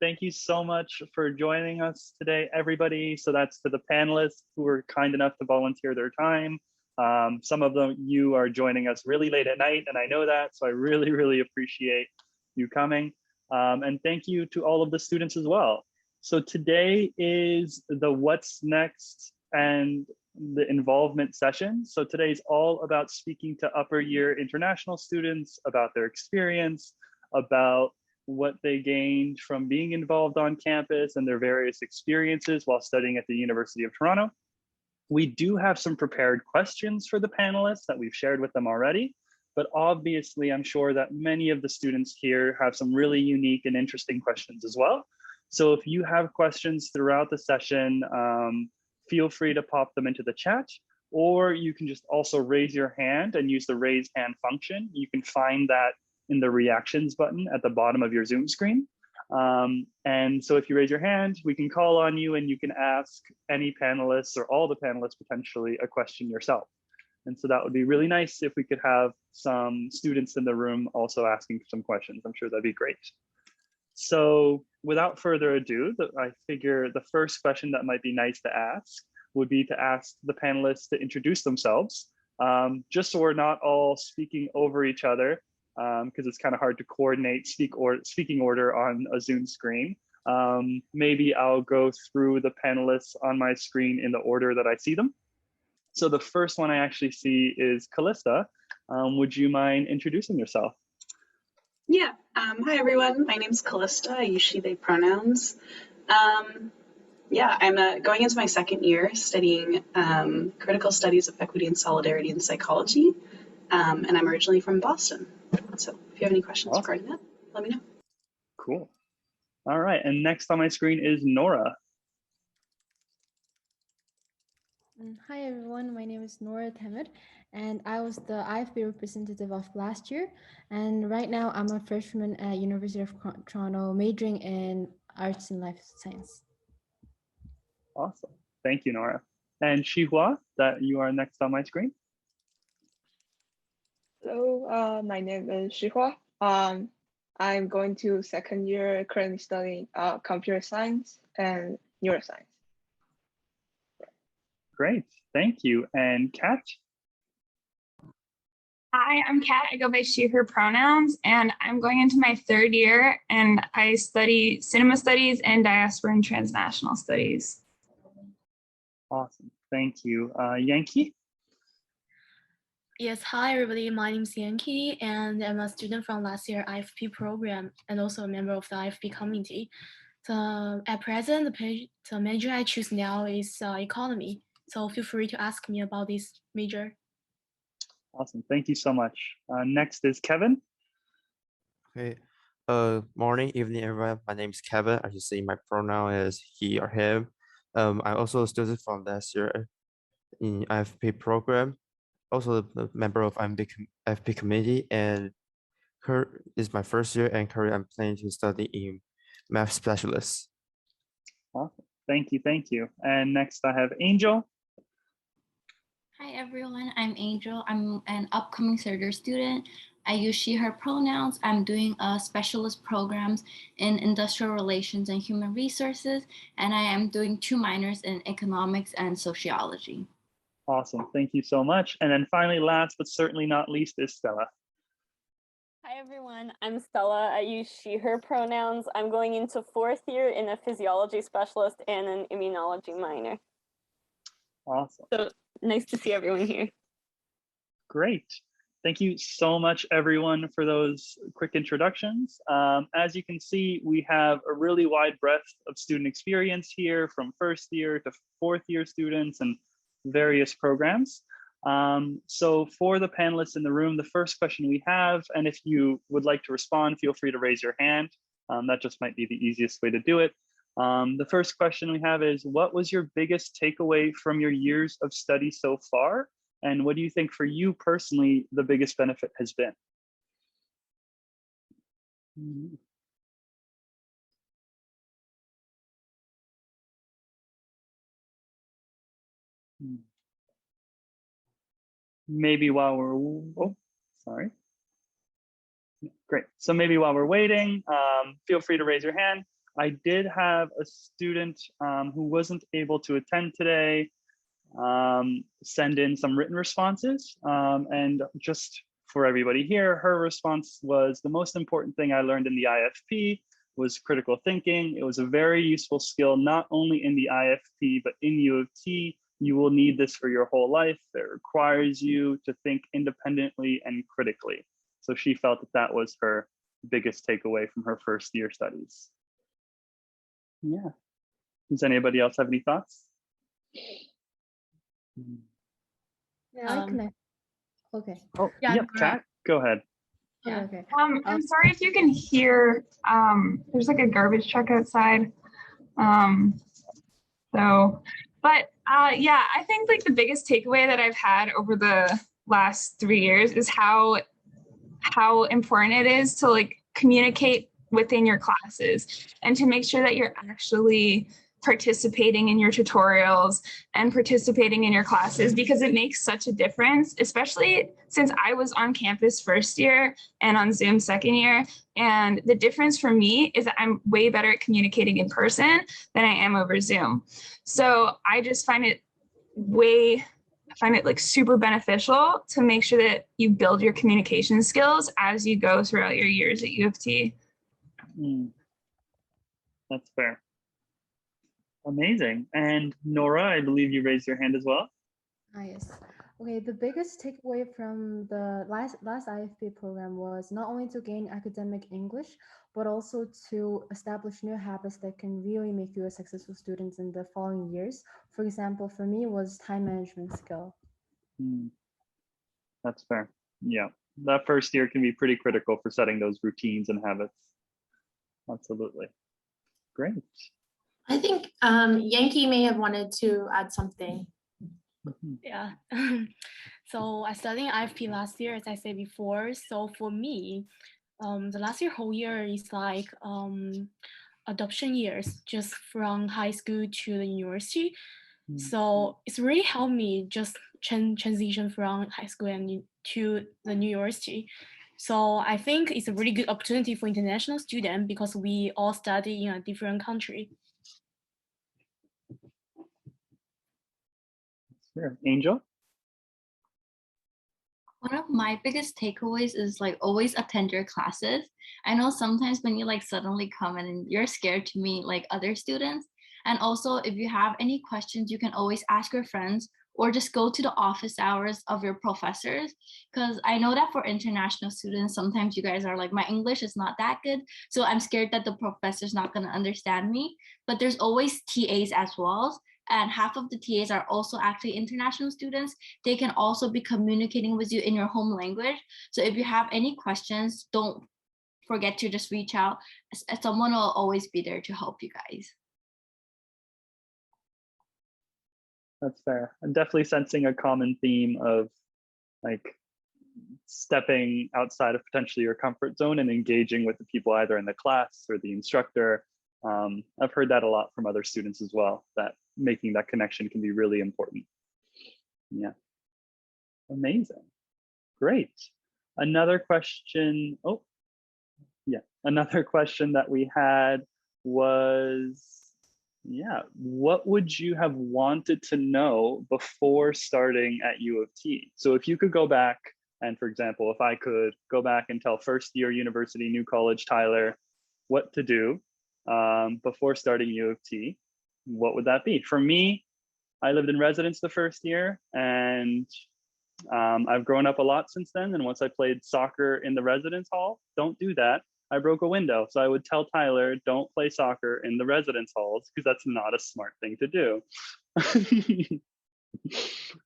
Thank you so much for joining us today, everybody. So that's to the panelists who were kind enough to volunteer their time. Some of you are joining us really late at night, and I know that, so I really, really appreciate you coming. And thank you to all of the students as well. So today is the What's Next and the involvement session. So today's all about speaking to upper year international students about their experience, about what they gained from being involved on campus and their various experiences while studying at the University of Toronto. We do have some prepared questions for the panelists that we've shared with them already, but obviously I'm sure that many of the students here have some really unique and interesting questions as well. So if you have questions throughout the session, feel free to pop them into the chat, or you can just also raise your hand and use the raise hand function. You can find that in the reactions button at the bottom of your Zoom screen. And so if you raise your hand, we can call on you and you can ask any panelists or all the panelists potentially a question yourself. And so that would be really nice if we could have some students in the room also asking some questions. I'm sure that'd be great. So without further ado, I figure the first question that might be nice to ask would be to ask the panelists to introduce themselves, just so we're not all speaking over each other, because it's kind of hard to coordinate speaking order on a Zoom screen. Maybe I'll go through the panelists on my screen in the order that I see them. So the first one I actually see is Callista. Would you mind introducing yourself? Yeah. Hi, everyone. My name's Callista. I use she, they pronouns. Yeah, I'm going into my second year studying critical studies of equity and solidarity in psychology. And I'm originally from Boston. So if you have any questions regarding that, let me know. Cool. All right. And next on my screen is Nora. Hi, everyone. My name is Nora Temer, and I was the IFB representative of last year. And right now, I'm a freshman at University of Toronto, majoring in arts and life science. Awesome. Thank you, Nora. And Shihua, that you are next on my screen. Hello, my name is Shihua. I'm going to second year, currently studying computer science and neuroscience. Great, thank you. And Kat? Hi, I'm Kat. I go by she, her pronouns, and I'm going into my third year, and I study cinema studies and diaspora and transnational studies. Awesome, thank you. Yankee? Yes, hi everybody, my name is Yankee and I'm a student from last year IFP program and also a member of the IFP committee. So at present, the major I choose now is economy. So feel free to ask me about this major. Awesome, thank you so much. Next is Kevin. Okay, morning, evening, everyone. My name is Kevin. As you see, my pronoun is he or him. I'm also a student from last year in IFP program. Also a member of IFP committee, and is my first year, and currently I'm planning to study in math specialist. Awesome. Thank you, thank you. And next I have Angel. Hi everyone, I'm Angel. I'm an upcoming third year student. I use she, her pronouns. I'm doing a specialist programs in industrial relations and human resources, and I am doing 2 minors in economics and sociology. Awesome, thank you so much. And then finally, last but certainly not least, is Stella. Hi everyone, I'm Stella. I use she, her pronouns. I'm going into 4th year in a physiology specialist and an immunology minor. Awesome. So nice to see everyone here. Great. Thank you so much, everyone, for those quick introductions. As you can see, we have a really wide breadth of student experience here, from 1st year to 4th year students and various programs. So for the panelists in the room, the first question we have, and if you would like to respond, feel free to raise your hand. That just might be the easiest way to do it. The first question we have is, what was your biggest takeaway from your years of study so far? And what do you think for you personally, the biggest benefit has been? Maybe while we're, oh, sorry. Great, so maybe while we're waiting, feel free to raise your hand. I did have a student who wasn't able to attend today send in some written responses. And just for everybody here, her response was, the most important thing I learned in the IFP was critical thinking. It was a very useful skill, not only in the IFP, but in U of T. You will need this for your whole life. It requires you to think independently and critically. So she felt that that was her biggest takeaway from her first year studies. Yeah. Does anybody else have any thoughts? Yeah, I connect. Okay. Oh, Yeah, yep, Kat, go ahead. Yeah. Okay. I'm sorry if you can hear, there's like a garbage truck outside. Yeah, I think like the biggest takeaway that I've had over the last 3 years is how important it is to like communicate within your classes and to make sure that you're actually participating in your tutorials and participating in your classes, because it makes such a difference, especially since I was on campus first year and on Zoom second year. And the difference for me is that I'm way better at communicating in person than I am over Zoom. So I just find it like super beneficial to make sure that you build your communication skills as you go throughout your years at U of T. That's fair. Amazing. And Nora, I believe you raised your hand as well. Yes. Okay, the biggest takeaway from the last IFP program was not only to gain academic English, but also to establish new habits that can really make you a successful student in the following years. For example, for me was time management skill. That's fair. Yeah, that first year can be pretty critical for setting those routines and habits. Absolutely. Great. I think Yankee may have wanted to add something. Yeah. So I studied IFP last year, as I said before. So for me, the last year whole year is like adoption years, just from high school to the university. So it's really helped me just transition from high school and to the university. So I think it's a really good opportunity for international students because we all study in a different country. Sure. Angel? One of my biggest takeaways is like always attend your classes. I know sometimes when you like suddenly come and you're scared to meet like other students. And also if you have any questions, you can always ask your friends or just go to the office hours of your professors. Because I know that for international students, sometimes you guys are like, my English is not that good. So I'm scared that the professor's not gonna understand me. But there's always TAs as well. And half of the TAs are also actually international students. They can also be communicating with you in your home language. So if you have any questions, don't forget to just reach out. Someone will always be there to help you guys. That's fair. I'm definitely sensing a common theme of like stepping outside of potentially your comfort zone and engaging with the people either in the class or the instructor. I've heard that a lot from other students as well, that making that connection can be really important. Yeah, amazing, great. Another question, another question that we had was, what would you have wanted to know before starting at U of T? So if you could go back and, for example, if I could go back and tell first year university, new college Tyler what to do before starting U of T, what would that be? For me, I lived in residence the first year, and I've grown up a lot since then. And once I played soccer in the residence hall, don't do that. I broke a window. So I would tell Tyler, don't play soccer in the residence halls because that's not a smart thing to do.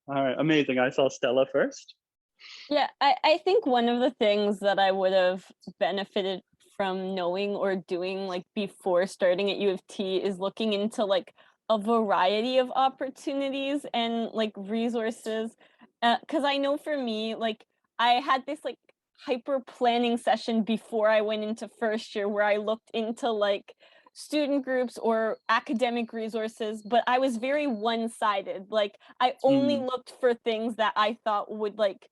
All right, amazing. I saw Stella first. Yeah, I think one of the things that I would have benefited from knowing or doing like before starting at U of T is looking into like a variety of opportunities and like resources. Because I know for me, like I had this like hyper planning session before I went into first year where I looked into like student groups or academic resources, but I was very one-sided. Like I only looked for things that I thought would like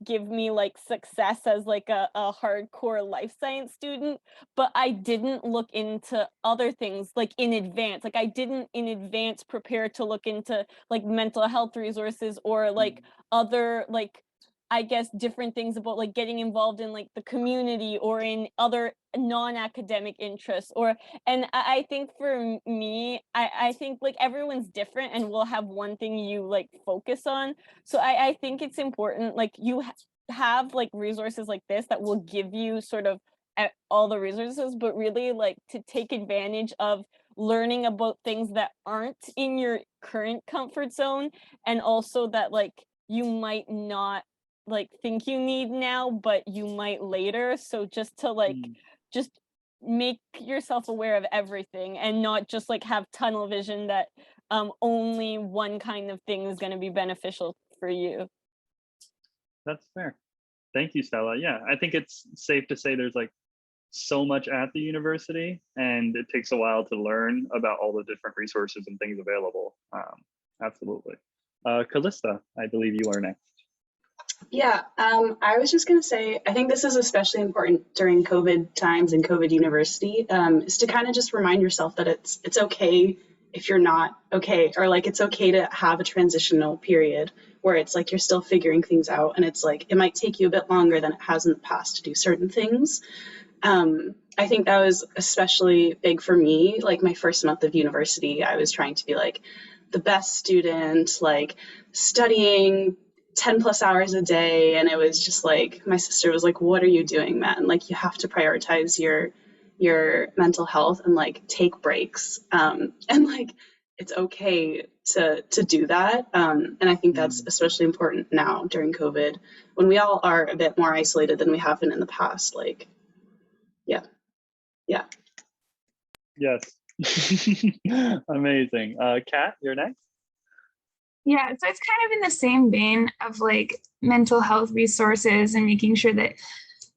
give me like success as like a hardcore life science student, but I didn't look into other things like in advance. Like I didn't in advance prepare to look into like mental health resources or like other like I guess different things about like getting involved in like the community or in other non-academic interests or and I think for me I think like everyone's different and will have one thing you like focus on. So I think it's important like you have like resources like this that will give you sort of all the resources, but really like to take advantage of learning about things that aren't in your current comfort zone and also that like you might not like think you need now but you might later, so just to like just make yourself aware of everything and not just like have tunnel vision that only one kind of thing is going to be beneficial for you. That's fair. Thank you, Stella. Yeah, I think it's safe to say there's like so much at the university and it takes a while to learn about all the different resources and things available. Absolutely. Callista, I believe you are next. Yeah, I was just going to say, I think this is especially important during COVID times and COVID university, is to kind of just remind yourself that it's okay if you're not okay, or like it's okay to have a transitional period where it's like you're still figuring things out and it's like it might take you a bit longer than it has in the past to do certain things. I think that was especially big for me. Like my first month of university, I was trying to be like the best student, like studying 10 plus hours a day. And it was just like, my sister was like, what are you doing, man? Like you have to prioritize your mental health and like take breaks. And like, it's okay to do that. And I think that's especially important now during COVID when we all are a bit more isolated than we have been in the past. Like, yeah. Yes. Amazing. Kat, you're next. Yeah, so it's kind of in the same vein of like mental health resources and making sure that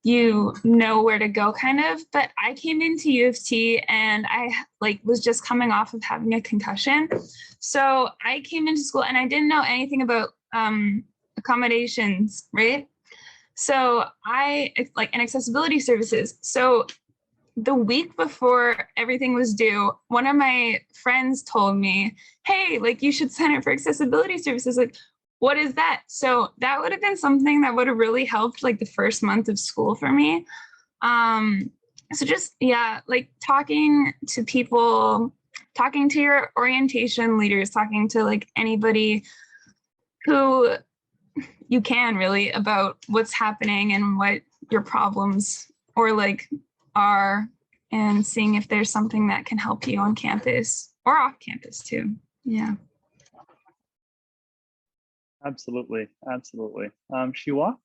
you know where to go kind of, but I came into U of T and I like was just coming off of having a concussion. So I came into school and I didn't know anything about accommodations, right? So I like and accessibility services. So the week before everything was due, one of my friends told me, hey, like you should sign up for accessibility services. Like, what is that? So that would have been something that would have really helped like the first month of school for me. So just, yeah, like talking to people, talking to your orientation leaders, talking to like anybody who you can really about what's happening and what your problems or like are, and seeing if there's something that can help you on campus or off campus too. Yeah. Absolutely. Shiwa?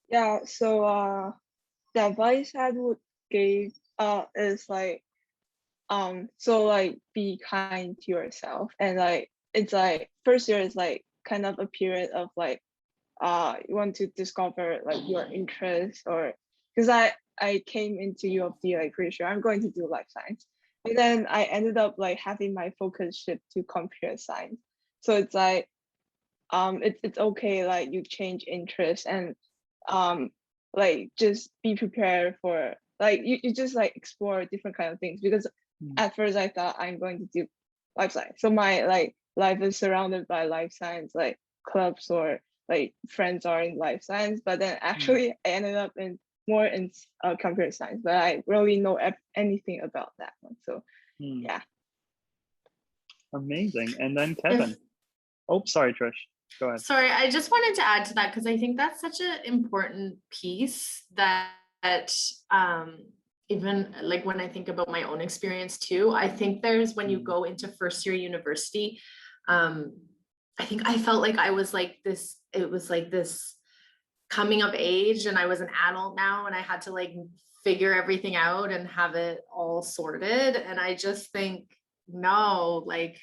Yeah, so the advice I would give is like so like be kind to yourself, and like it's like first year is like kind of a period of like you want to discover like your interests, or because I came into U of T like pretty sure I'm going to do life science, and then I ended up like having my focus shift to computer science. So it's like it's okay like you change interests, and like just be prepared for like you just like explore different kind of things, because at first I thought I'm going to do life science, so my like life is surrounded by life science like clubs or like friends are in life science, but then actually I ended up in more in computer science, but I really know anything about that one. So yeah. Amazing. And then Kevin. Oh, sorry, Trish. Go ahead. Sorry, I just wanted to add to that because I think that's such an important piece that even like when I think about my own experience too, I think there's when you go into first year university, I think I felt like I was like this, it was like this coming of age and I was an adult now and I had to like figure everything out and have it all sorted. And I just think, no, like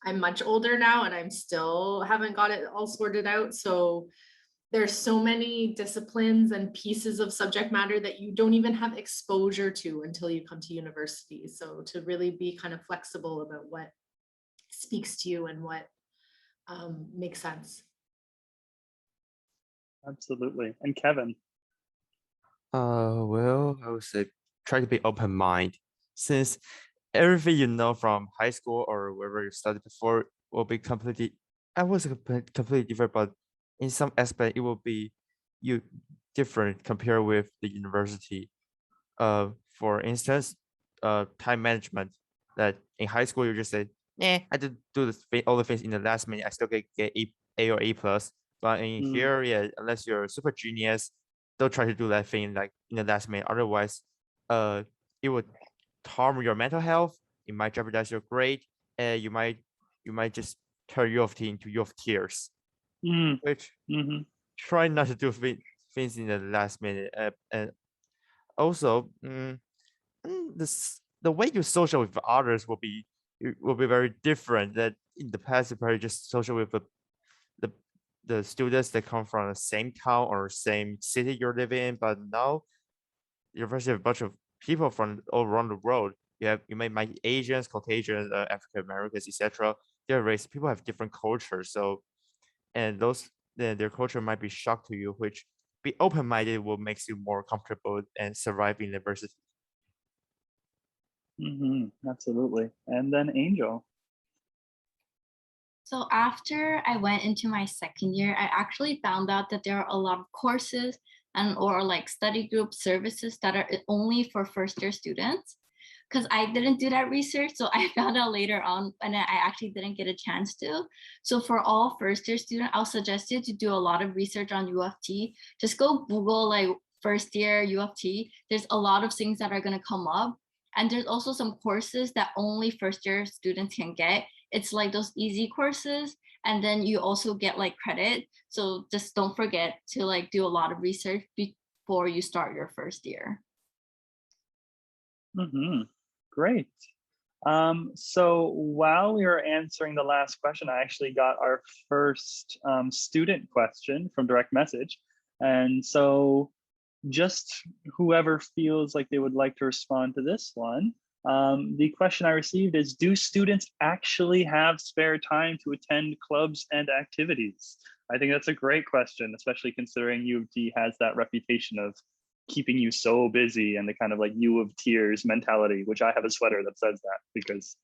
I'm much older now and I'm still haven't got it all sorted out. So there's so many disciplines and pieces of subject matter that you don't even have exposure to until you come to university. So to really be kind of flexible about what speaks to you and what makes sense. Absolutely. And Kevin? Well, I would say try to be open mind, since everything you know from high school or wherever you studied before will be completely, I was completely different, but in some aspect it will be you different compared with the university. For instance, time management. That in high school you just say, "Yeah, I did do all the things in the last minute. I still get A or A plus." But in Mm, here, yeah, unless you're a super genius, don't try to do that thing like in the last minute. Otherwise, it would harm your mental health. It might jeopardize your grade, and you might just turn U of T into U of tears. mm, Which mhm, try not to do things in the last minute. And also, the way you social with others will be very different. That in the past, you probably just social with the the students that come from the same town or same city you're living in, but now you're actually a bunch of people from all around the world. You may meet Asians, Caucasians, African Americans, etc. Their race, people have different cultures, so and those their culture might be shocked to you, which be open-minded will makes you more comfortable and survive in university. mhm, absolutely. And then Angel. So after I went into my second year, I actually found out that there are a lot of courses and or like study group services that are only for first year students. Because I didn't do that research, so I found out later on, and I actually didn't get a chance to. So for all first year students, I'll suggest you to do a lot of research on U of T. Just go Google like first year U of T. There's a lot of things that are gonna come up. And there's also some courses that only first year students can get. It's like those easy courses, and then you also get like credit. So just don't forget to like do a lot of research before you start your first year. Hmm. Great. So while we were answering the last question, I actually got our first student question from direct message. And so just whoever feels like they would like to respond to this one, the question I received is, do students actually have spare time to attend clubs and activities? I think that's a great question, especially considering U of T has that reputation of keeping you so busy and the kind of like U of tears mentality, which I have a sweater that says that because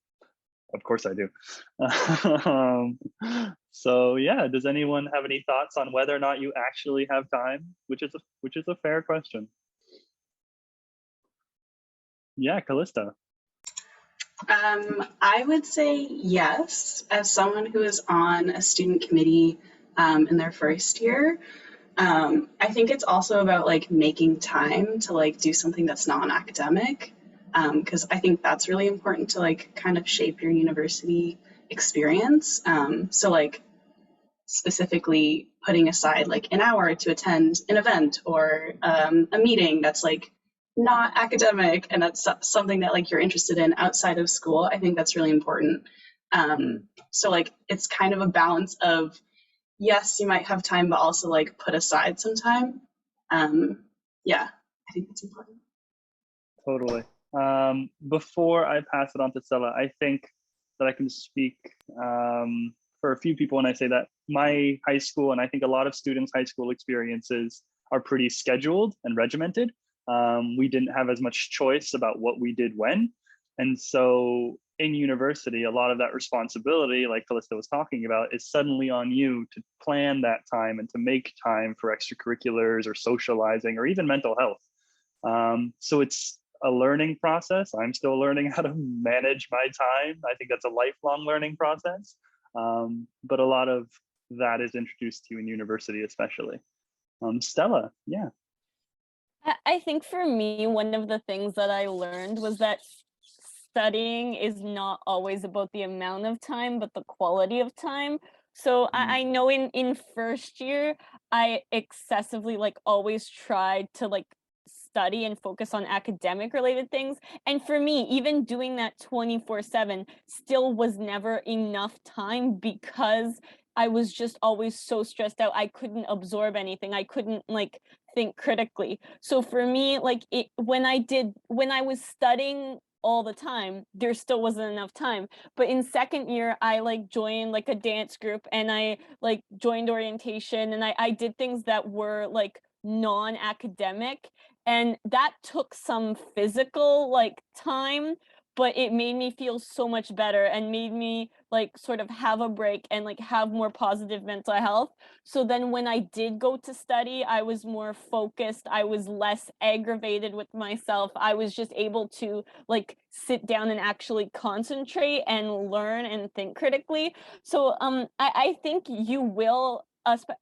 of course I do. So yeah, does anyone have any thoughts on whether or not you actually have time? Which is a fair question. Yeah, Callista. I would say yes. As someone who is on a student committee in their first year, I think it's also about like making time to like do something that's non-academic, because I think that's really important to like kind of shape your university experience. So like specifically putting aside like an hour to attend an event or a meeting that's like not academic and that's something that like you're interested in outside of school. I think that's really important. So like it's kind of a balance of, yes, you might have time, but also like put aside some time. Yeah, I think that's important. Totally. Before I pass it on to Stella, I think that I can speak for a few people when I say that my high school, and I think a lot of students' high school experiences are pretty scheduled and regimented. We didn't have as much choice about what we did when. And so in university, a lot of that responsibility, like Callista was talking about, is suddenly on you to plan that time and to make time for extracurriculars or socializing or even mental health. So it's a learning process. I'm still learning how to manage my time. I think that's a lifelong learning process. But a lot of that is introduced to you in university, especially. Stella, yeah. I think for me, one of the things that I learned was that studying is not always about the amount of time, but the quality of time. So I know in first year, I excessively like always tried to like study and focus on academic related things. And for me, even doing that 24/7 still was never enough time because I was just always so stressed out. I couldn't absorb anything. I couldn't like think critically. So for me, like when I was studying all the time, there still wasn't enough time. But in second year, I like joined like a dance group, and I like joined orientation, and I did things that were like non-academic, and that took some physical like time, but it made me feel so much better and made me like sort of have a break and like have more positive mental health. So then when I did go to study, I was more focused, I was less aggravated with myself, I was just able to like sit down and actually concentrate and learn and think critically. So I think you will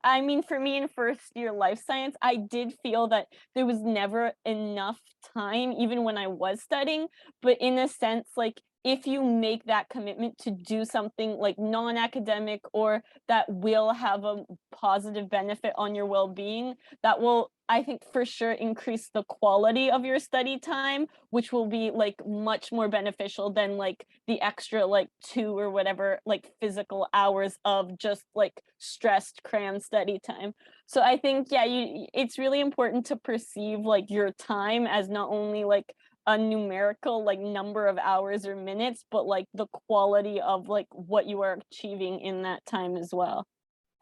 I mean, for me in first year life science, I did feel that there was never enough time, even when I was studying. But in a sense, like if you make that commitment to do something like non-academic or that will have a positive benefit on your well-being, that will, I think, for sure increase the quality of your study time, which will be like much more beneficial than like the extra like 2 or whatever like physical hours of just like stressed cram study time. So I think, yeah, it's really important to perceive like your time as not only like a numerical like number of hours or minutes, but like the quality of like what you are achieving in that time as well.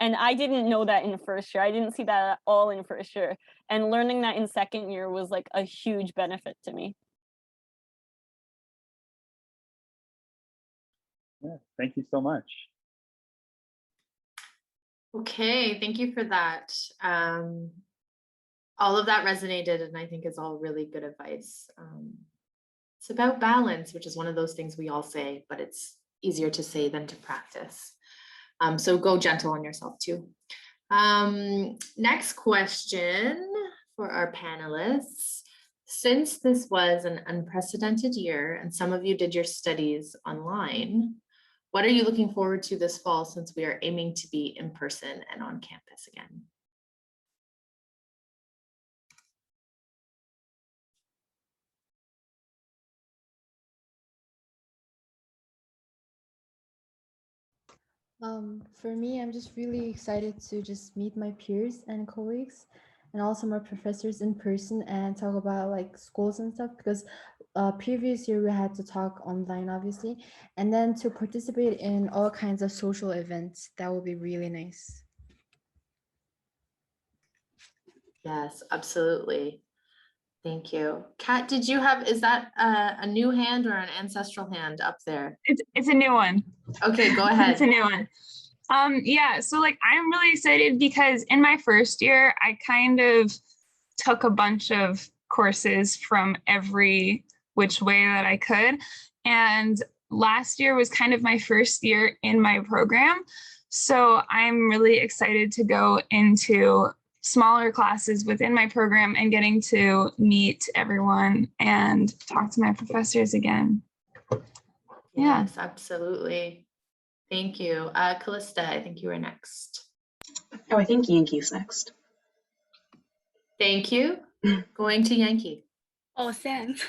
And I didn't know that in first year. I didn't see that at all in first year. And learning that in second year was like a huge benefit to me. Yeah, thank you so much. Okay, thank you for that. All of that resonated, and I think is all really good advice. It's about balance, which is one of those things we all say, but it's easier to say than to practice. So go gentle on yourself too. Next question for our panelists. Since this was an unprecedented year and some of you did your studies online, what are you looking forward to this fall since we are aiming to be in person and on campus again? For me, I'm just really excited to just meet my peers and colleagues and also my professors in person and talk about like schools and stuff, because previous year we had to talk online, obviously, and then to participate in all kinds of social events. That would be really nice. Yes, absolutely. Thank you. Kat, did you have, is that a new hand or an ancestral hand up there? It's a new one. Okay, go ahead. It's a new one. Yeah, so like I'm really excited because in my first year, I kind of took a bunch of courses from every which way that I could. And last year was kind of my first year in my program. So I'm really excited to go into smaller classes within my program and getting to meet everyone and talk to my professors again. Yeah. Yes, absolutely. Thank you. Callista, I think you were next. Oh, I think Yankee's next. Thank you. Going to Yankee. Oh, thanks.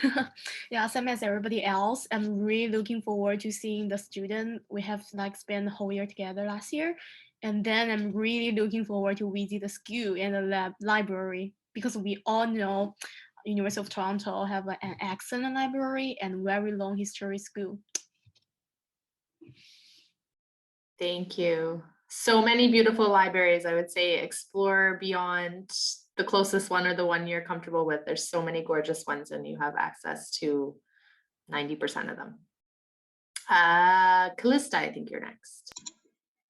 Yeah, same as everybody else. I'm really looking forward to seeing the student we have like spent the whole year together last year. And then I'm really looking forward to visit the school and the library, because we all know University of Toronto have an excellent library and very long history school. Thank you. So many beautiful libraries. I would say explore beyond the closest one or the one you're comfortable with. There's so many gorgeous ones and you have access to 90% of them. Callista, I think you're next.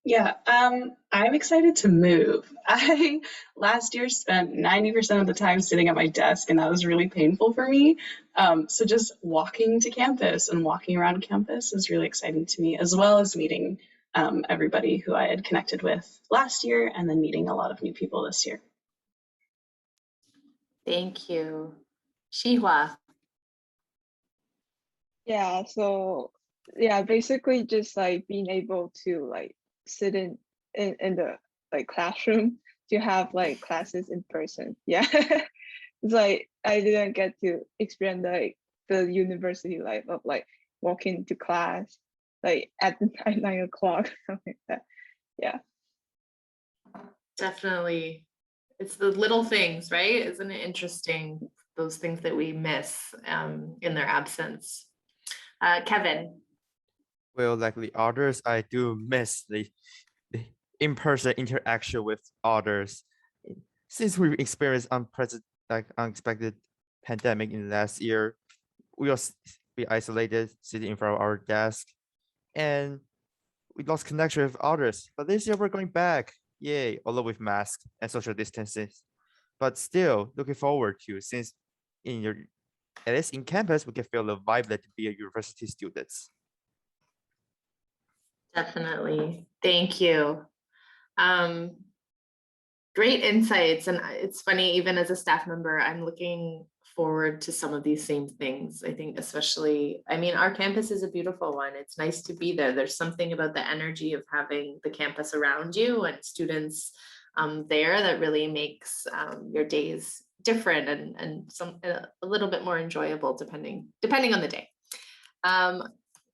Yeah, I'm excited to move. I last year spent 90% of the time sitting at my desk, and that was really painful for me. So just walking to campus and walking around campus is really exciting to me, as well as meeting everybody who I had connected with last year, and then meeting a lot of new people this year. Thank you. Shihua. Yeah, so yeah, basically just like being able to like sit in the like classroom to have like classes in person. Yeah. It's like I didn't get to experience like the university life of like walking to class like at 9 o'clock, something like that. Yeah. Definitely. It's the little things, right? Isn't it interesting? Those things that we miss in their absence. Kevin. Well, like the others, I do miss the in-person interaction with others. Since we experienced unexpected pandemic in the last year, we will be isolated, sitting in front of our desk, and we lost connection with others. But this year we're going back, yay! Although with masks and social distancing, but still looking forward to, since at least in campus we can feel the vibe that to be a university students. Definitely. Thank you. Great insights. And it's funny, even as a staff member, I'm looking forward to some of these same things. I think especially, I mean, our campus is a beautiful one. It's nice to be there. There's something about the energy of having the campus around you and students there that really makes your days different and a little bit more enjoyable depending on the day.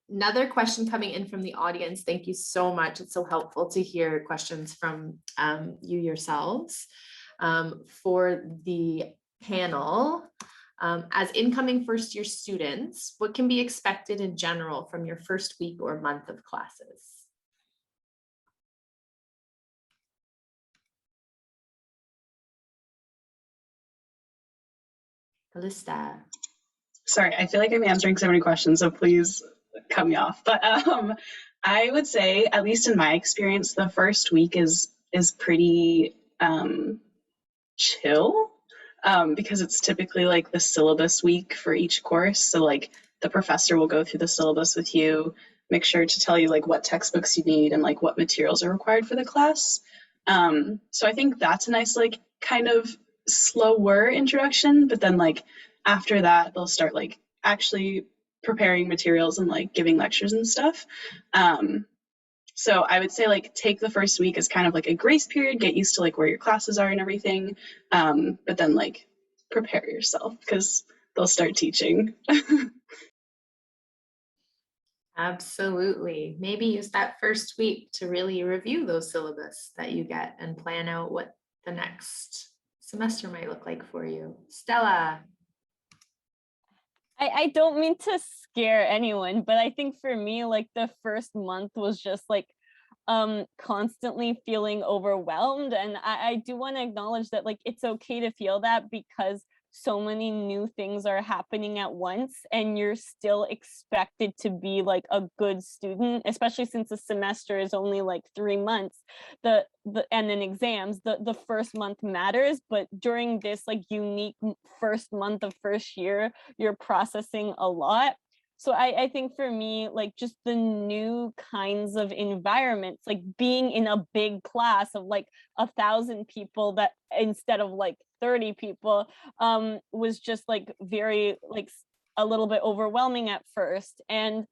Another question coming in from the audience. Thank you so much. It's so helpful to hear questions from you yourselves. For the panel, as incoming first year students, what can be expected in general from your first week or month of classes? Calista. Sorry, I feel like I'm answering so many questions, so please cut me off. But I would say, at least in my experience, the first week is pretty chill because it's typically like the syllabus week for each course. So like the professor will go through the syllabus with you, make sure to tell you like what textbooks you need and like what materials are required for the class. So I think that's a nice like kind of slower introduction, but then like after that they'll start like actually preparing materials and like giving lectures and stuff. So I would say like take the first week as kind of like a grace period, get used to like where your classes are and everything, but then like prepare yourself because they'll start teaching. Absolutely. Maybe use that first week to really review those syllabus that you get and plan out what the next semester might look like for you. Stella. I don't mean to scare anyone, but I think for me, like the first month was just like constantly feeling overwhelmed. And I do want to acknowledge that like it's okay to feel that because so many new things are happening at once and you're still expected to be like a good student, especially since the semester is only like 3 months. And then exams, the first month matters, but during this like unique first month of first year, you're processing a lot. So I think for me, like just the new kinds of environments, like being in a big class of like 1,000 people that instead of like 30 people was just like very like a little bit overwhelming at first. And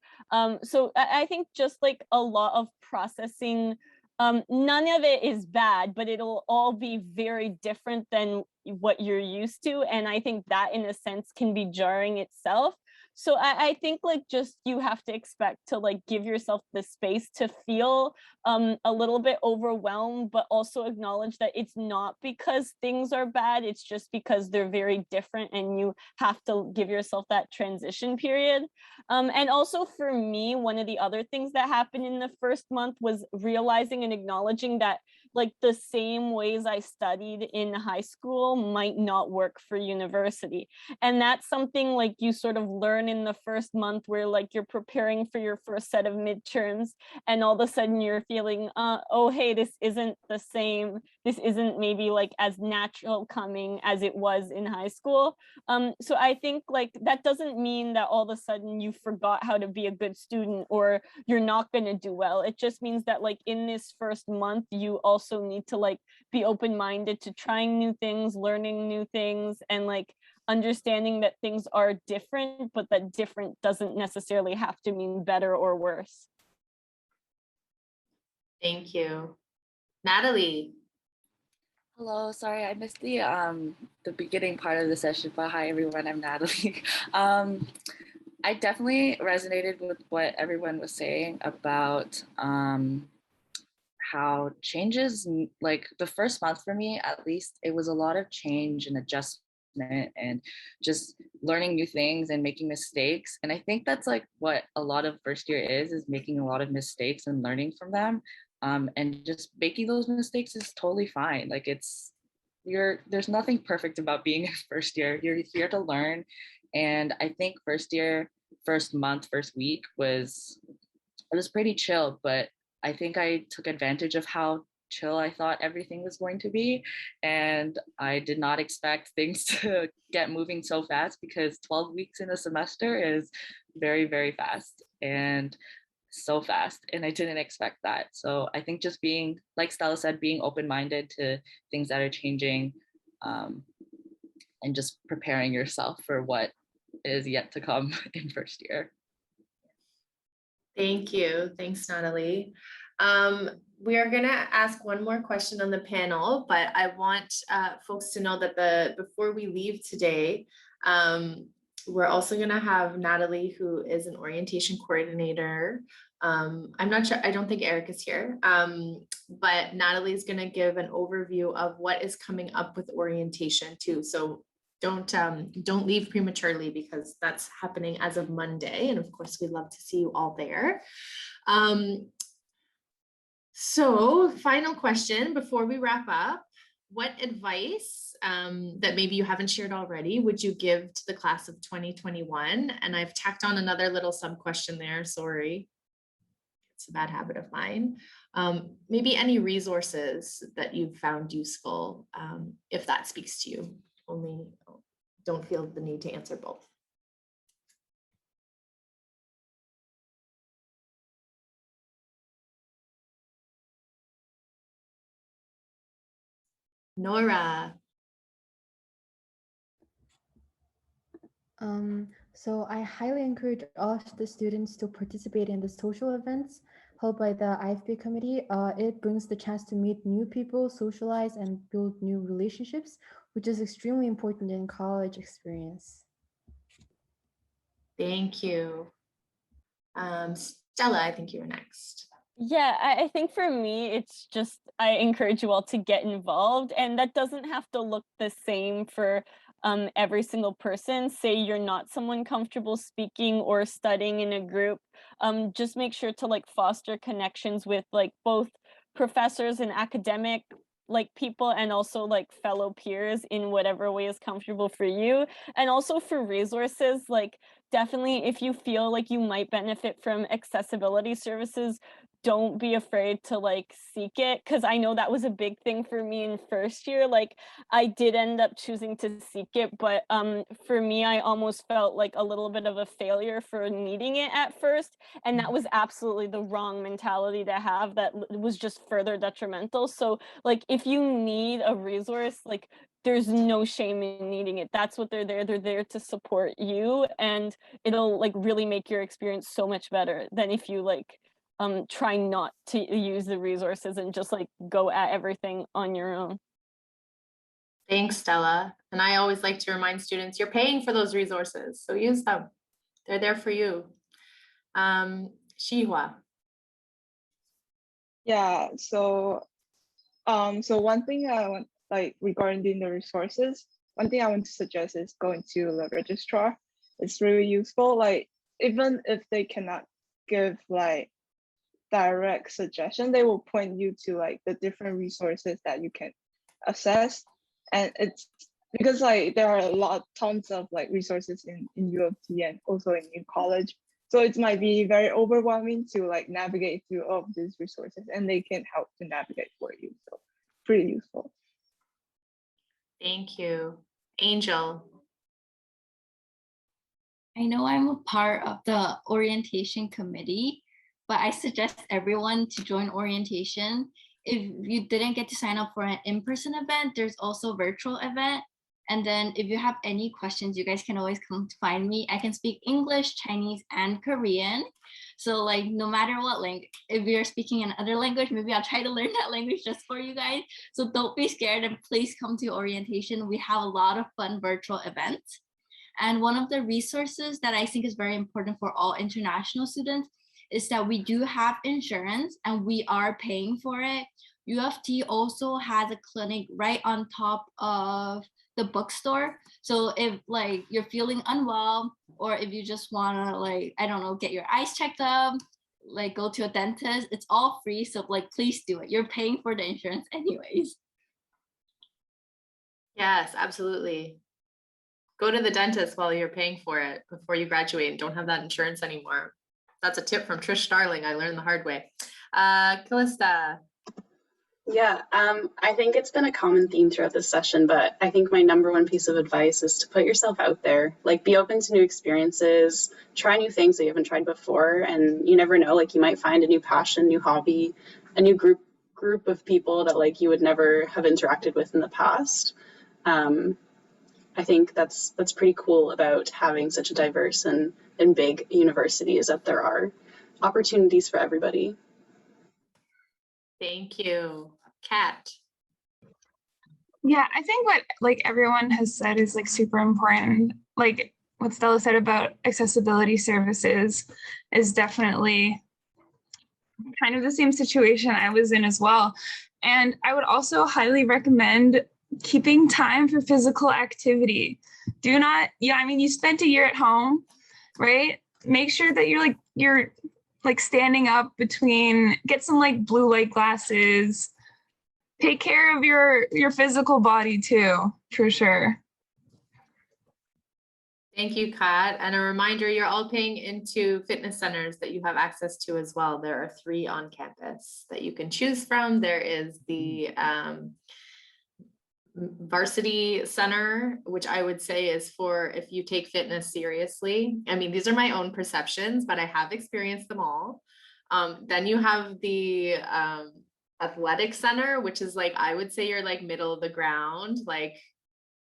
so I think just like a lot of processing, none of it is bad, but it'll all be very different than what you're used to. And I think that in a sense can be jarring itself. So I think like just you have to expect to like give yourself the space to feel a little bit overwhelmed, but also acknowledge that it's not because things are bad, it's just because they're very different and you have to give yourself that transition period. And also for me, one of the other things that happened in the first month was realizing and acknowledging that like the same ways I studied in high school might not work for university. And that's something like you sort of learn in the first month where like you're preparing for your first set of midterms and all of a sudden you're feeling, oh, hey, this isn't the same. This isn't maybe like as natural coming as it was in high school. So I think like that doesn't mean that all of a sudden you forgot how to be a good student or you're not going to do well. It just means that like in this first month, you also need to like be open-minded to trying new things, learning new things, and like understanding that things are different, but that different doesn't necessarily have to mean better or worse. Thank you. Natalie. Hello, sorry, I missed the beginning part of the session, but hi everyone, I'm Natalie. I definitely resonated with what everyone was saying about how changes, like the first month for me, at least, it was a lot of change and adjustment and just learning new things and making mistakes. And I think that's like what a lot of first year is making a lot of mistakes and learning from them. And just making those mistakes is totally fine. Like there's nothing perfect about being a first year. You're here to learn. And I think first year, first month, first week it was pretty chill, but I think I took advantage of how chill I thought everything was going to be. And I did not expect things to get moving so fast, because 12 weeks in a semester is very, very fast and so fast. And I didn't expect that. So I think just being, like Stella said, being open-minded to things that are changing, and just preparing yourself for what is yet to come in first year. Thank you. Thanks, Natalie. We are gonna ask one more question on the panel, but I want folks to know that before we leave today, we're also gonna have Natalie, who is an orientation coordinator. I'm not sure, I don't think Eric is here, but Natalie is gonna give an overview of what is coming up with orientation too. So don't leave prematurely, because that's happening as of Monday. And of course, we'd love to see you all there. So final question before we wrap up, what advice that maybe you haven't shared already would you give to the class of 2021? And I've tacked on another little sub question there, sorry. It's a bad habit of mine. Maybe any resources that you've found useful, if that speaks to you. Only don't feel the need to answer both. Nora. So I highly encourage all of the students to participate in the social events held by the IFP committee. It brings the chance to meet new people, socialize, and build new relationships, which is extremely important in college experience. Thank you. Stella, I think you were next. Yeah, I think for me, it's just, I encourage you all to get involved, and that doesn't have to look the same for every single person. Say you're not someone comfortable speaking or studying in a group, just make sure to like foster connections with like both professors and academic like people, and also like fellow peers in whatever way is comfortable for you. And also for resources, like definitely if you feel like you might benefit from accessibility services, don't be afraid to like seek it, because I know that was a big thing for me in first year. Like I did end up choosing to seek it, but for me, I almost felt like a little bit of a failure for needing it at first, and that was absolutely the wrong mentality to have. That was just further detrimental. So like if you need a resource, like there's no shame in needing it. That's what they're there to support you, and it'll like really make your experience so much better than if you like try not to use the resources and just like go at everything on your own. Thanks, Stella. And I always like to remind students, you're paying for those resources, so use them. They're there for you. Shihua. Yeah, so one thing I want, like regarding the resources, one thing I want to suggest is going to the registrar. It's really useful. Like even if they cannot give like direct suggestion, they will point you to like the different resources that you can access. And it's because like there are tons of like resources in U of T and also in college. So it might be very overwhelming to like navigate through all of these resources, and they can help to navigate for you. So pretty useful. Thank you. Angel. I know I'm a part of the orientation committee, but I suggest everyone to join orientation. If you didn't get to sign up for an in-person event, there's also a virtual event. And then if you have any questions, you guys can always come to find me. I can speak English, Chinese, and Korean. So like no matter what language, if you're speaking another language, maybe I'll try to learn that language just for you guys. So don't be scared and please come to orientation. We have a lot of fun virtual events. And one of the resources that I think is very important for all international students is that we do have insurance and we are paying for it. U of T also has a clinic right on top of the bookstore. So if like you're feeling unwell, or if you just want to like, I don't know, get your eyes checked up, like go to a dentist, it's all free. So like, please do it. You're paying for the insurance anyways. Yes, absolutely. Go to the dentist while you're paying for it before you graduate and don't have that insurance anymore. That's a tip from Trish Starling. I learned the hard way. Callista. Yeah, I think it's been a common theme throughout this session, but I think my number one piece of advice is to put yourself out there. Like, be open to new experiences, try new things that you haven't tried before, and you never know, like you might find a new passion, new hobby, a new group of people that like you would never have interacted with in the past. I think that's pretty cool about having such a diverse and big university, is that there are opportunities for everybody. Thank you. Kat. Yeah, I think what like everyone has said is like super important. Like what Stella said about accessibility services is definitely kind of the same situation I was in as well. And I would also highly recommend keeping time for physical activity. Do not, yeah, I mean, you spent a year at home, right? Make sure that you're like standing up between, get some like blue light glasses, take care of your physical body too, for sure. Thank you, Kat. And a reminder, you're all paying into fitness centers that you have access to as well. There are 3 on campus that you can choose from. There is the Varsity Center, which I would say is for if you take fitness seriously. I mean, these are my own perceptions, but I have experienced them all. Then you have the Athletic Center, which is like, I would say you're like middle of the ground, like,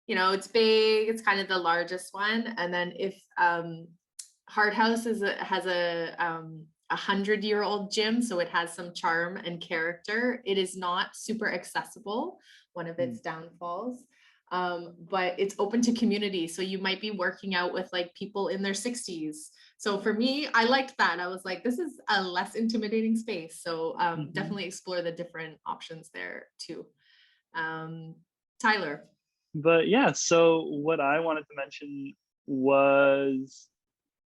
you know, it's big, it's kind of the largest one. And then if Hard House has a 100-year-old gym, so it has some charm and character. It is not super accessible, one of its downfalls, but it's open to community. So you might be working out with like people in their 60s. So for me, I liked that. I was like, this is a less intimidating space. So definitely explore the different options there too. Tyler. But yeah, so what I wanted to mention was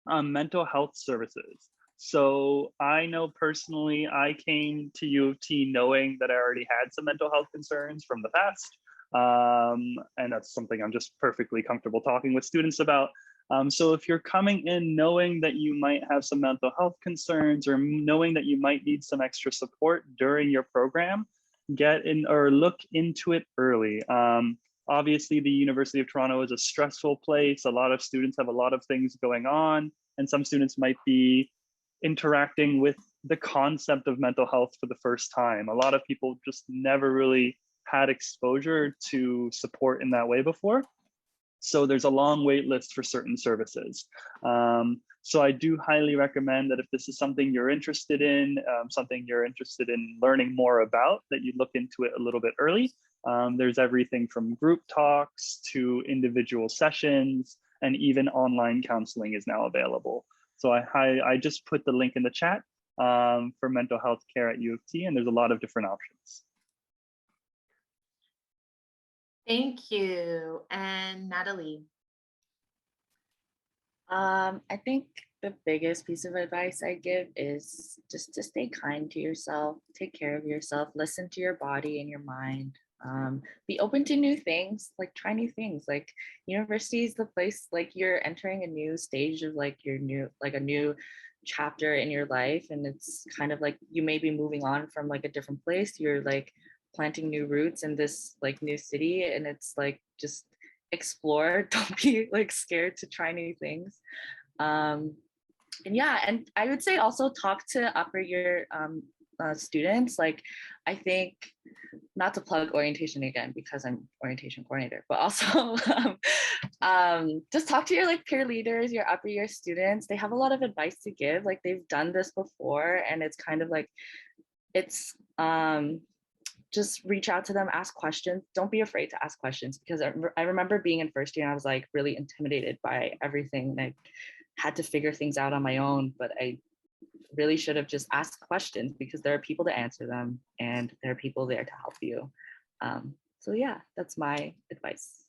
mental health services. So I know personally, I came to U of T knowing that I already had some mental health concerns from the past. And that's something I'm just perfectly comfortable talking with students about. So if you're coming in knowing that you might have some mental health concerns or knowing that you might need some extra support during your program, get in or look into it early. Obviously, the University of Toronto is a stressful place. A lot of students have a lot of things going on, and some students might be interacting with the concept of mental health for the first time. A lot of people just never really had exposure to support in that way before. So there's a long wait list for certain services. So I do highly recommend that if this is something you're interested in, something you're interested in learning more about, that you look into it a little bit early. There's everything from group talks to individual sessions, and even online counseling is now available. So I just put the link in the chat for mental health care at U of T, and there's a lot of different options. Thank you. And Natalie. I think the biggest piece of advice I give is just to stay kind to yourself, take care of yourself, listen to your body and your mind. Be open to new things, like try new things. Like university is the place, like you're entering a new stage of like your new, like a new chapter in your life. And it's kind of like you may be moving on from like a different place. You're like planting new roots in this like new city. And it's like, just explore, don't be like scared to try new things. And yeah, and I would say also talk to upper year students. Like I think, not to plug orientation again because I'm orientation coordinator, but also just talk to your like peer leaders, your upper year students. They have a lot of advice to give. Like they've done this before, and it's kind of like, it's just reach out to them, ask questions. Don't be afraid to ask questions, because I remember being in first year and I was like really intimidated by everything. I had to figure things out on my own, but I really should have just asked questions, because there are people to answer them and there are people there to help you. So yeah, that's my advice.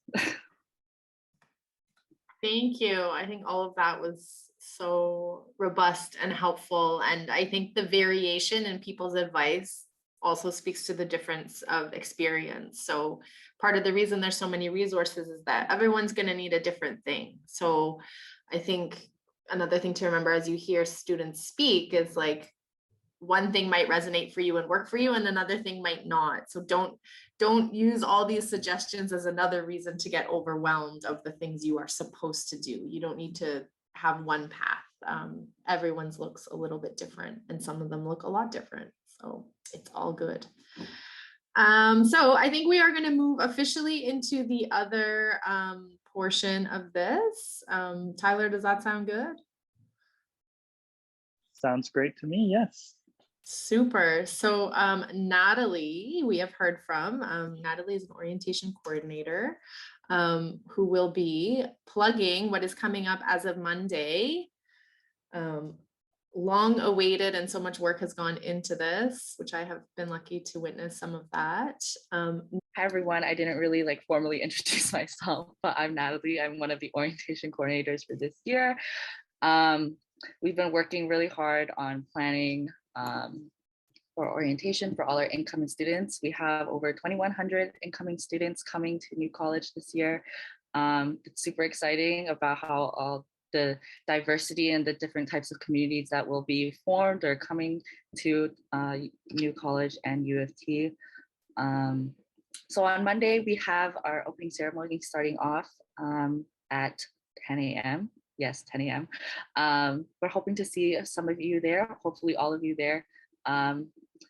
Thank you. I think all of that was so robust and helpful. And I think the variation in people's advice also speaks to the difference of experience. So part of the reason there's so many resources is that everyone's going to need a different thing. So I think another thing to remember as you hear students speak is like, one thing might resonate for you and work for you, and another thing might not. So don't use all these suggestions as another reason to get overwhelmed of the things you are supposed to do. You don't need to have one path. Everyone's looks a little bit different, and some of them look a lot different. So it's all good. So I think we are going to move officially into the other portion of this. Tyler, does that sound good? Sounds great to me, yes. Super. So Natalie, we have heard from. Natalie is an orientation coordinator who will be plugging what is coming up as of Monday. Long awaited, and so much work has gone into this, which I have been lucky to witness some of that. Hi everyone, I didn't really like formally introduce myself, but I'm Natalie. I'm one of the orientation coordinators for this year. We've been working really hard on planning for orientation for all our incoming students. We have over 2,100 incoming students coming to New College this year. It's super exciting about how all the diversity and the different types of communities that will be formed or coming to New College and U of T. So on Monday, we have our opening ceremony starting off at 10 a.m. Yes, 10 a.m. We're hoping to see some of you there, hopefully all of you there.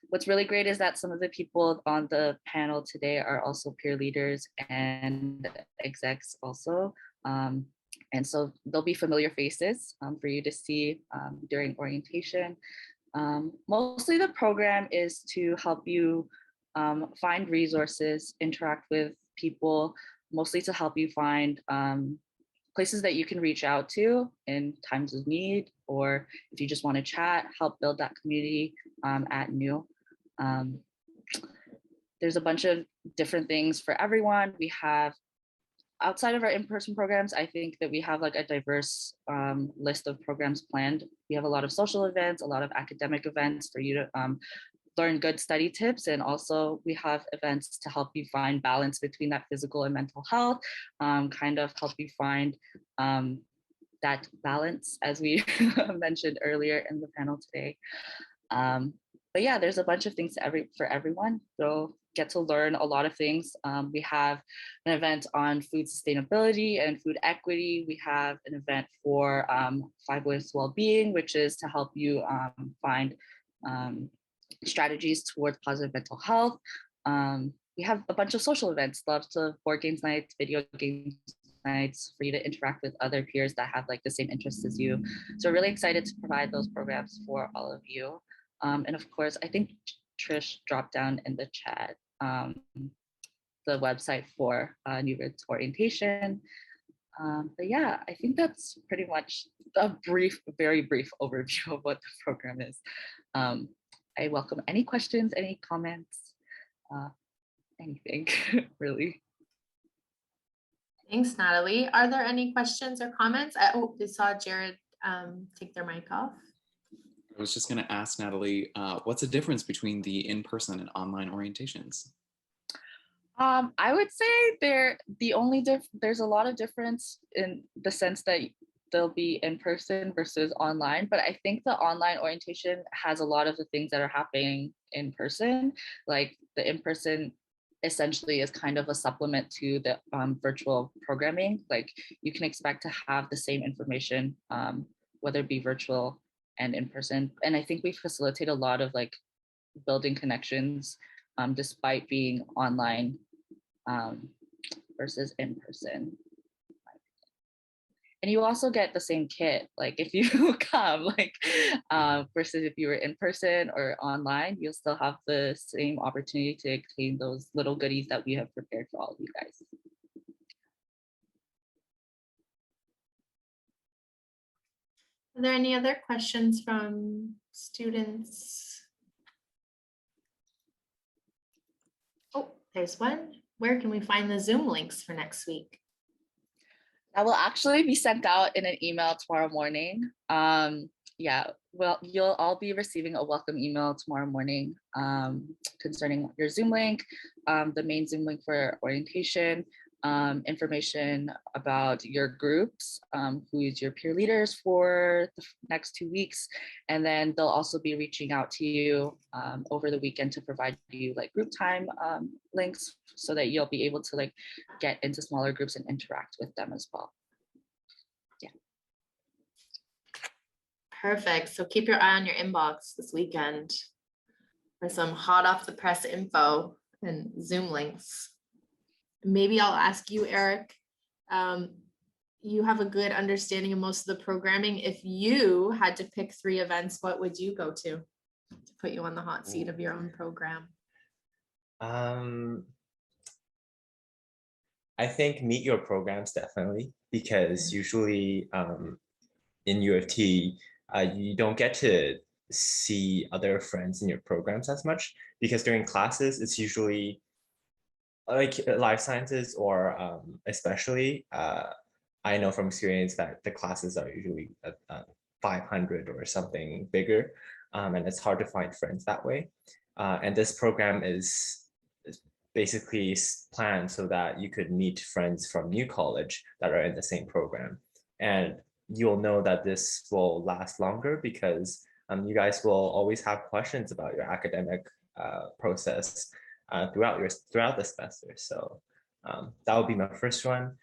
What's really great is that some of the people on the panel today are also peer leaders and execs also. And so there'll be familiar faces for you to see during orientation. Mostly the program is to help you find resources, interact with people, mostly to help you find places that you can reach out to in times of need, or if you just want to chat, help build that community at New. There's a bunch of different things for everyone. We have, outside of our in-person programs, I think that we have like a diverse list of programs planned. We have a lot of social events, a lot of academic events for you to learn good study tips. And also we have events to help you find balance between that physical and mental health, kind of help you find that balance, as we mentioned earlier in the panel today. But yeah, there's a bunch of things for everyone. So get to learn a lot of things. We have an event on food sustainability and food equity. We have an event for 5 Ways to Wellbeing, which is to help you find strategies towards positive mental health. We have a bunch of social events, lots of board games nights, video games nights for you to interact with other peers that have like the same interests as you. So really excited to provide those programs for all of you. And of course, I think Trish dropped down in the chat the website for New Roads Orientation. But yeah, I think that's pretty much a brief, very brief overview of what the program is. I welcome any questions, any comments, anything really. Thanks, Natalie. Are there any questions or comments? Oh, we saw Jared take their mic off. I was just going to ask Natalie, what's the difference between the in-person and online orientations? I would say there's a lot of difference in the sense that they'll be in person versus online, but I think the online orientation has a lot of the things that are happening in person. Like the in-person essentially is kind of a supplement to the virtual programming. Like you can expect to have the same information, whether it be virtual and in person. And I think we facilitate a lot of like building connections despite being online versus in person. And you also get the same kit, like if you come, like versus if you were in person or online, you'll still have the same opportunity to obtain those little goodies that we have prepared for all of you guys. Are there any other questions from students? Oh, there's one. Where can we find the Zoom links for next week? That will actually be sent out in an email tomorrow morning. Yeah, well, you'll all be receiving a welcome email tomorrow morning concerning your Zoom link, the main Zoom link for orientation, information about your groups, who's your peer leaders for the next 2 weeks. And then they'll also be reaching out to you over the weekend to provide you like group time links so that you'll be able to like get into smaller groups and interact with them as well. Yeah. Perfect. So keep your eye on your inbox this weekend for some hot off the press info and Zoom links. Maybe I'll ask you, Eric, you have a good understanding of most of the programming. If you had to pick 3 events, what would you go to put you on the hot seat of your own program? I think meet your programs definitely, because usually in U of T, you don't get to see other friends in your programs as much, because during classes, it's usually like life sciences or especially, I know from experience that the classes are usually 500 or something bigger, and it's hard to find friends that way. And this program is basically planned so that you could meet friends from New College that are in the same program. And you'll know that this will last longer because you guys will always have questions about your academic process throughout the semester. So that would be my first one.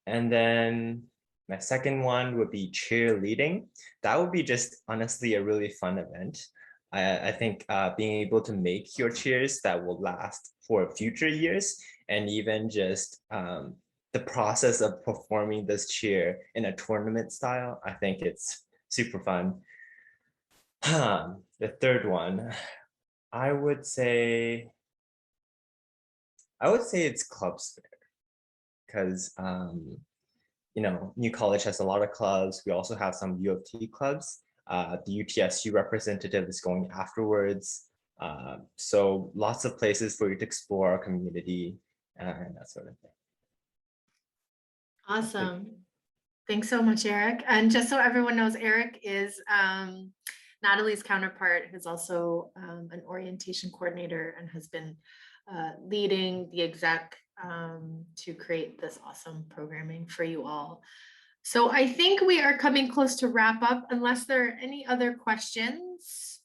And then my second one would be cheerleading. That would be just honestly a really fun event. I think being able to make your cheers that will last for future years, and even just the process of performing this cheer in a tournament style, I think it's super fun. The third one, I would say it's clubs fair, because you know, New College has a lot of clubs. We also have some U of T clubs. The UTSU representative is going afterwards. So lots of places for you to explore our community and that sort of thing. Awesome. Thanks so much, Eric. And just so everyone knows, Eric is Natalie's counterpart, who's also an orientation coordinator and has been leading the exec to create this awesome programming for you all. So I think we are coming close to wrap up. Unless there are any other questions,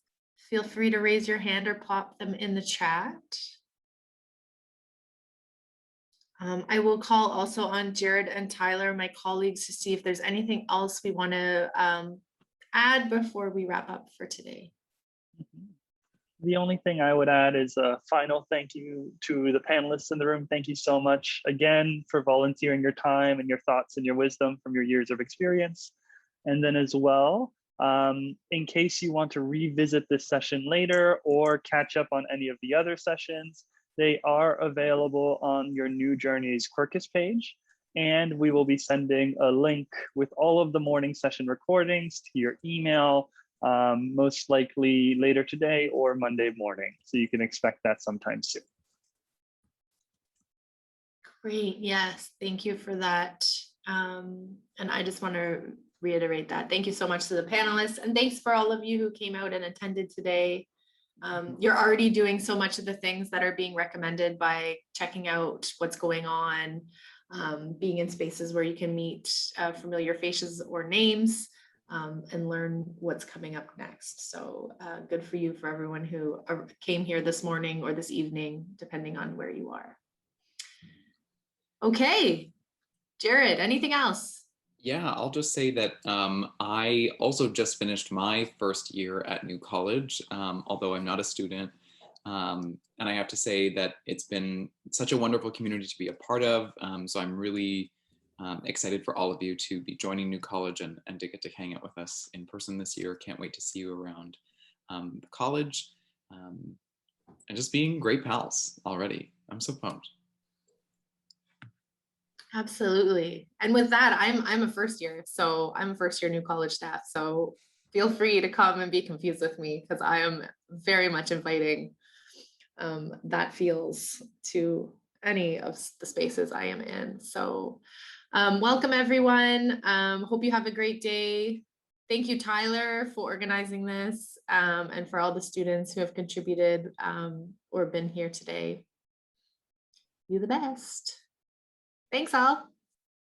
feel free to raise your hand or pop them in the chat. I will call also on Jared and Tyler, my colleagues, to see if there's anything else we want to add before we wrap up for today. The only thing I would add is a final thank you to the panelists in the room. Thank you so much again for volunteering your time and your thoughts and your wisdom from your years of experience. And then as well, in case you want to revisit this session later or catch up on any of the other sessions, they are available on your New Journeys Quirkus page. And we will be sending a link with all of the morning session recordings to your email, most likely later today or Monday morning. So you can expect that sometime soon. Great, yes, thank you for that. And I just want to reiterate that. Thank you so much to the panelists, and thanks for all of you who came out and attended today. You're already doing so much of the things that are being recommended by checking out what's going on, being in spaces where you can meet familiar faces or names, and learn what's coming up next. So good for you, for everyone who came here this morning or this evening, depending on where you are. Okay, Jared, anything else? Yeah, I'll just say that I also just finished my first year at New College, although I'm not a student. And I have to say that it's been such a wonderful community to be a part of. So I'm really excited for all of you to be joining New College and to get to hang out with us in person this year. Can't wait to see you around the college and just being great pals already. I'm so pumped. Absolutely. And with that, I'm a first year. So I'm a first year New College staff. So feel free to come and be confused with me because I am very much inviting that feels to any of the spaces I am in. So welcome everyone. Hope you have a great day. Thank you, Tyler, for organizing this and for all the students who have contributed or been here today. You the best. Thanks all.